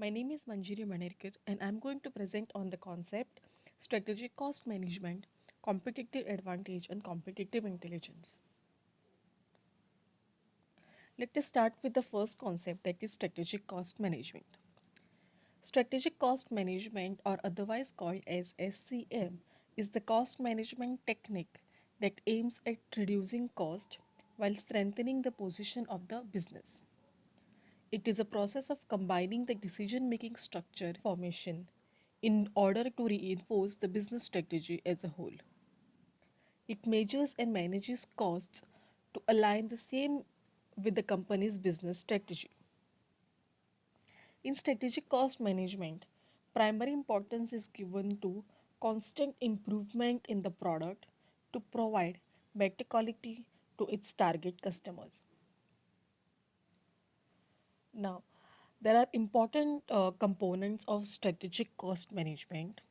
My name is Manjiri Manerkar and I'm going to present on the concept strategic cost management, competitive advantage and competitive intelligence. Let us start with the first concept, that is strategic cost management. Strategic cost management, or otherwise called as SCM, is the cost management technique that aims at reducing cost while strengthening the position of the business. It is a process of combining the decision making structure formation in order to reinforce the business strategy as a whole. It measures and manages costs to align the same with the company's business strategy. In strategic cost management, primary importance is given to constant improvement in the product to provide better quality to its target customers. Now, there are important components of strategic cost management.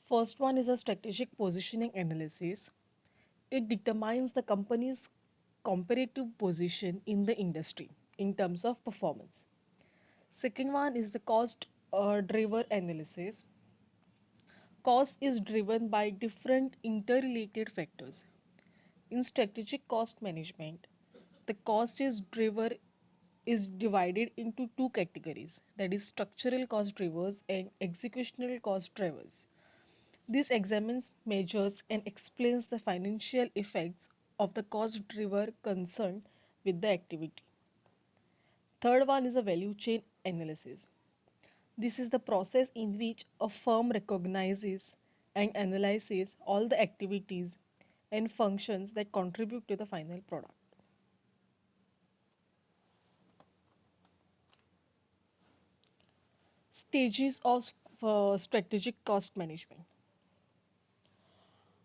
First one is a strategic positioning analysis. It determines the company's comparative position in the industry in terms of performance. Second one is the cost driver analysis. Cost is driven by different interrelated factors. In strategic cost management, the cost is divided into two categories, that is structural cost drivers and executional cost drivers. This examines, measures, and explains the financial effects of the cost driver concerned with the activity. Third one is a value chain analysis. This is the process in which a firm recognizes and analyzes all the activities and functions that contribute to the final product. Stages of strategic cost management.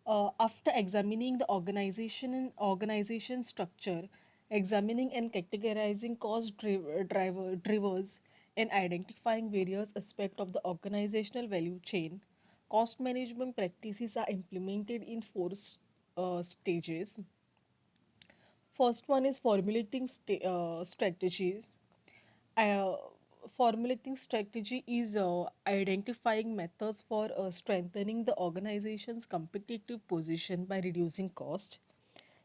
After examining the organization and organization structure, examining and categorizing drivers, and identifying various aspects of the organizational value chain, cost management practices are implemented in four stages. First one is formulating strategies. uh, Formulating strategy is identifying methods for strengthening the organization's competitive position by reducing cost.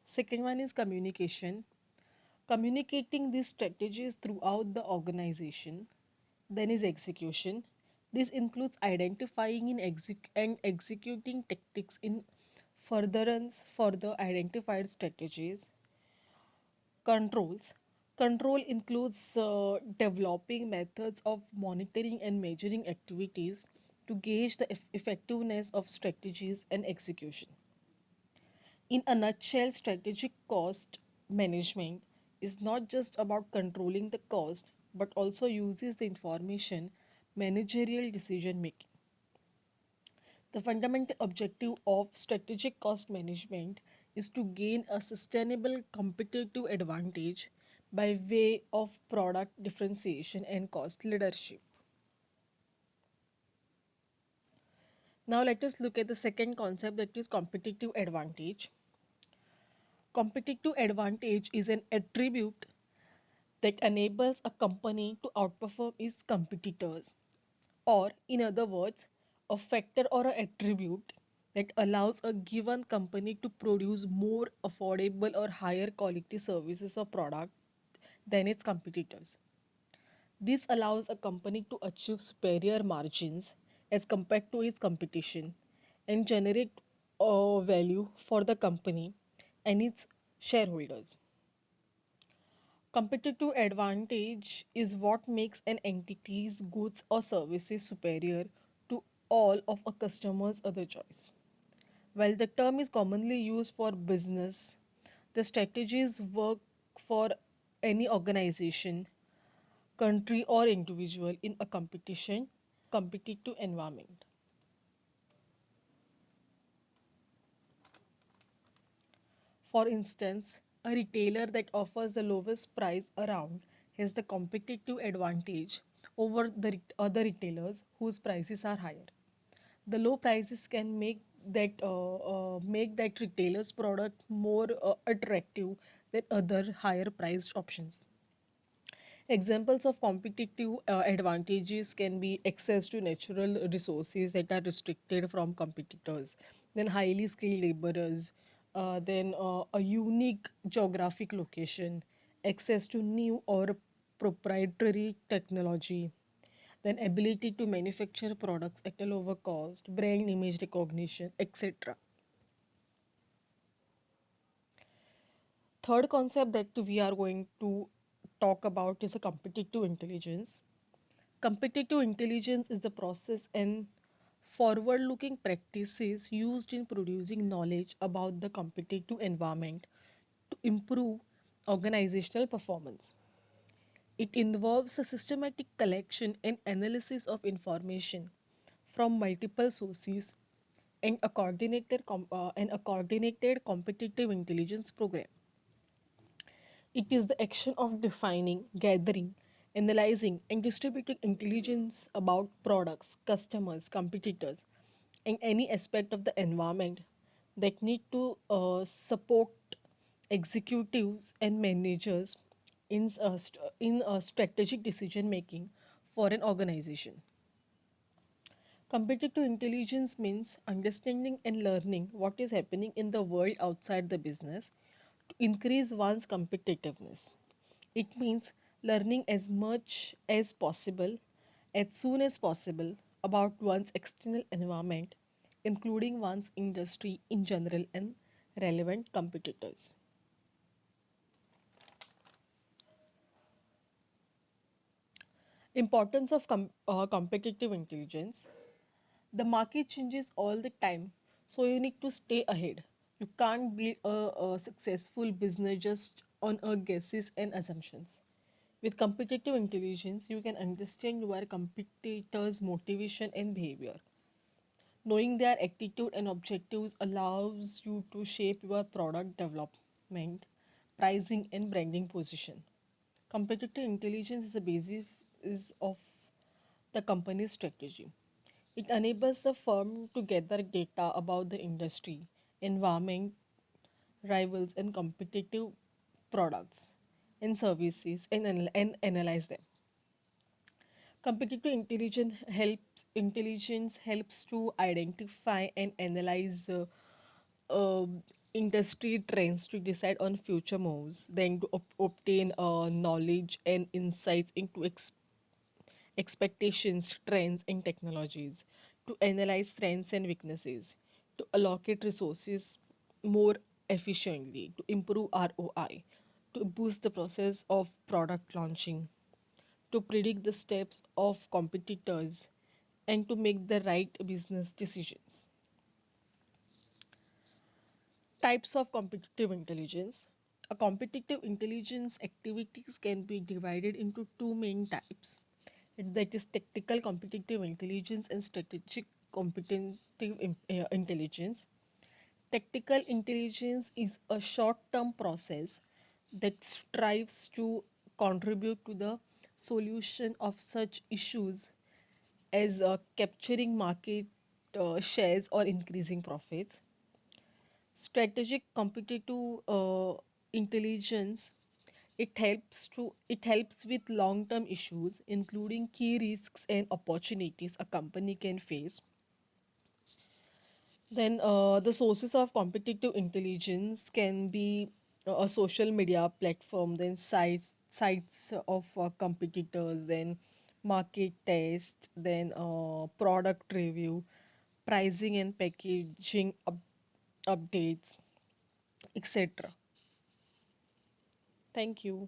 Second one is communication. Communicating these strategies throughout the organization. Then is execution. This includes identifying and executing tactics in furtherance for the identified strategies. Controls. Control includes developing methods of monitoring and measuring activities to gauge the effectiveness of strategies and execution. In a nutshell, strategic cost management is not just about controlling the cost but also uses the information managerial decision making. The fundamental objective of strategic cost management is to gain a sustainable competitive advantage by way of product differentiation and cost leadership. Now, let us look at the second concept, that is competitive advantage. Competitive advantage is an attribute that enables a company to outperform its competitors, or in other words, a factor or an attribute that allows a given company to produce more affordable or higher quality services or product than its competitors. This allows a company to achieve superior margins as compared to its competition and generate value for the company and its shareholders. Competitive advantage is what makes an entity's goods or services superior to all of a customer's other choice. While the term is commonly used for business, the strategies work for any organization, country, or individual in a competitive environment. For instance, a retailer that offers the lowest price around has the competitive advantage over the other retailers whose prices are higher. The low prices can make that retailer's product more attractive than other higher priced options. Examples of competitive advantages can be access to natural resources that are restricted from competitors, then highly skilled laborers, then a unique geographic location, access to new or proprietary technology, then ability to manufacture products at a lower cost, brand image recognition, etc. Third concept that we are going to talk about is a competitive intelligence. Competitive intelligence is the process and forward looking practices used in producing knowledge about the competitive environment to improve organizational performance. It involves a systematic collection and analysis of information from multiple sources and a coordinated competitive intelligence program. It is the action of defining, gathering, analyzing, and distributing intelligence about products, customers, competitors, and any aspect of the environment that need to support executives and managers in strategic decision making for an organization. Competitive intelligence means understanding and learning what is happening in the world outside the business to increase one's competitiveness. It means learning as much as possible, as soon as possible, about one's external environment, including one's industry in general and relevant competitors. Importance of competitive intelligence. The market changes all the time, so you need to stay ahead. You can't build a successful business just on a guesses and assumptions. With competitive intelligence, you can understand your competitors' motivation and behavior. Knowing their attitude and objectives allows you to shape your product development, pricing, and branding position. Competitive intelligence is the basis of the company's strategy. It enables the firm to gather data about the industry, environment, rivals, and competitive products and services and analyze them. Competitive intelligence helps to identify and analyze uh, industry trends to decide on future moves, then to obtain knowledge and insights into expectations, trends, and technologies, to analyze strengths and weaknesses, to allocate resources more efficiently, to improve ROI, to boost the process of product launching, to predict the steps of competitors, and to make the right business decisions. Types of competitive intelligence. A competitive intelligence activities can be divided into two main types. That is tactical competitive intelligence and strategic intelligence. Tactical intelligence is a short term process that strives to contribute to the solution of such issues as capturing market shares or increasing profits. Strategic competitive intelligence, it helps with long term issues including key risks and opportunities a company can face. Then the sources of competitive intelligence can be a social media platform, then sites of competitors, then market test, then product review, pricing and packaging updates, etc. Thank you.